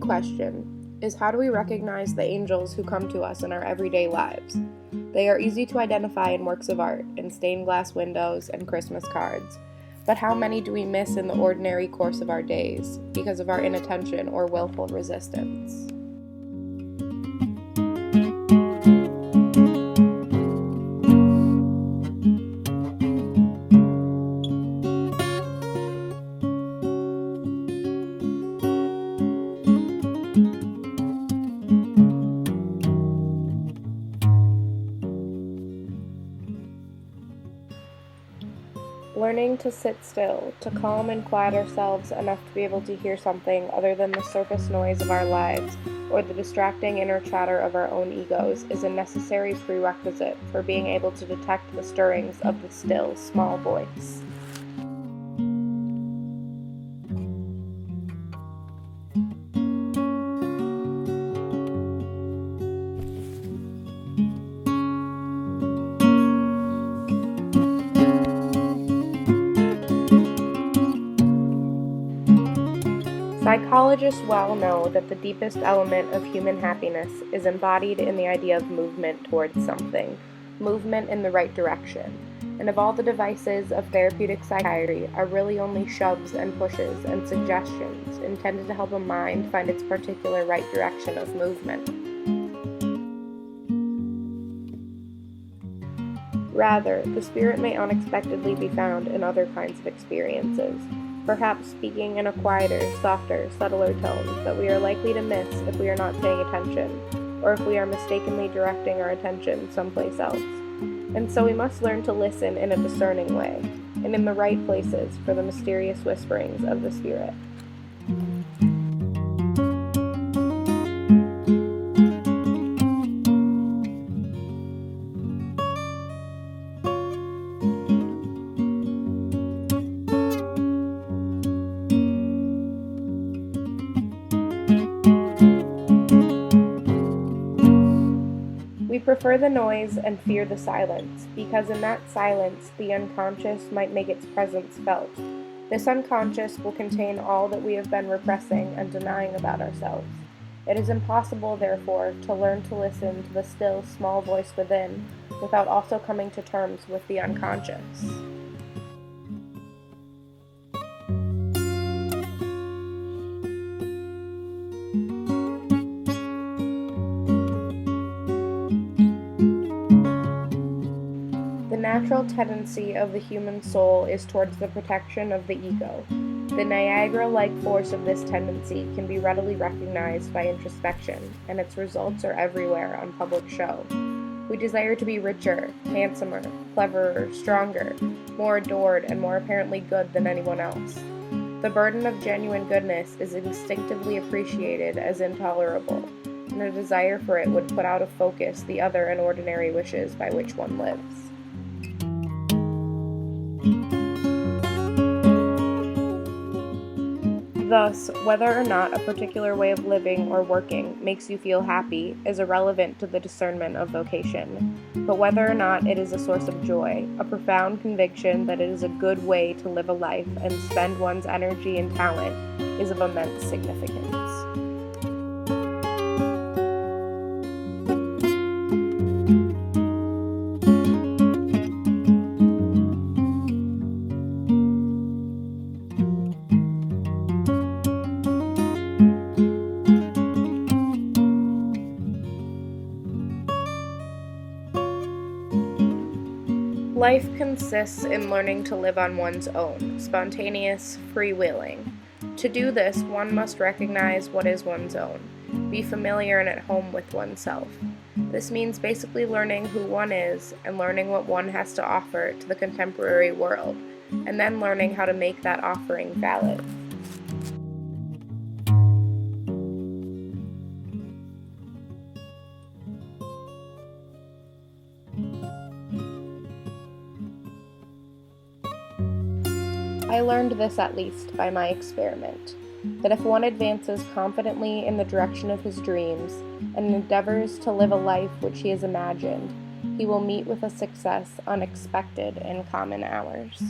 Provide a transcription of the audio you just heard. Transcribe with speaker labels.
Speaker 1: question is, how do we recognize the angels who come to us in our everyday lives? They are easy to identify in works of art, in stained glass windows and Christmas cards. But how many do we miss in the ordinary course of our days because of our inattention or willful resistance? Learning to sit still, to calm and quiet ourselves enough to be able to hear something other than the surface noise of our lives or the distracting inner chatter of our own egos is a necessary prerequisite for being able to detect the stirrings of the still, small voice. Psychologists well know that the deepest element of human happiness is embodied in the idea of movement towards something, movement in the right direction. And of all the devices of therapeutic psychiatry are really only shoves and pushes and suggestions intended to help a mind find its particular right direction of movement. Rather, the spirit may unexpectedly be found in other kinds of experiences, perhaps speaking in a quieter, softer, subtler tone that we are likely to miss if we are not paying attention, or if we are mistakenly directing our attention someplace else. And so we must learn to listen in a discerning way, and in the right places for the mysterious whisperings of the Spirit. We prefer the noise and fear the silence, because in that silence the unconscious might make its presence felt. This unconscious will contain all that we have been repressing and denying about ourselves. It is impossible, therefore, to learn to listen to the still, small voice within without also coming to terms with the unconscious. The natural tendency of the human soul is towards the protection of the ego. The Niagara-like force of this tendency can be readily recognized by introspection, and its results are everywhere on public show. We desire to be richer, handsomer, cleverer, stronger, more adored, and more apparently good than anyone else. The burden of genuine goodness is instinctively appreciated as intolerable, and a desire for it would put out of focus the other and ordinary wishes by which one lives. Thus, whether or not a particular way of living or working makes you feel happy is irrelevant to the discernment of vocation, but whether or not it is a source of joy, a profound conviction that it is a good way to live a life and spend one's energy and talent is of immense significance. Life consists in learning to live on one's own, spontaneous, freewheeling. To do this, one must recognize what is one's own, be familiar and at home with oneself. This means basically learning who one is and learning what one has to offer to the contemporary world, and then learning how to make that offering valid. I learned this at least by my experiment, that if one advances confidently in the direction of his dreams and endeavors to live a life which he has imagined, he will meet with a success unexpected in common hours.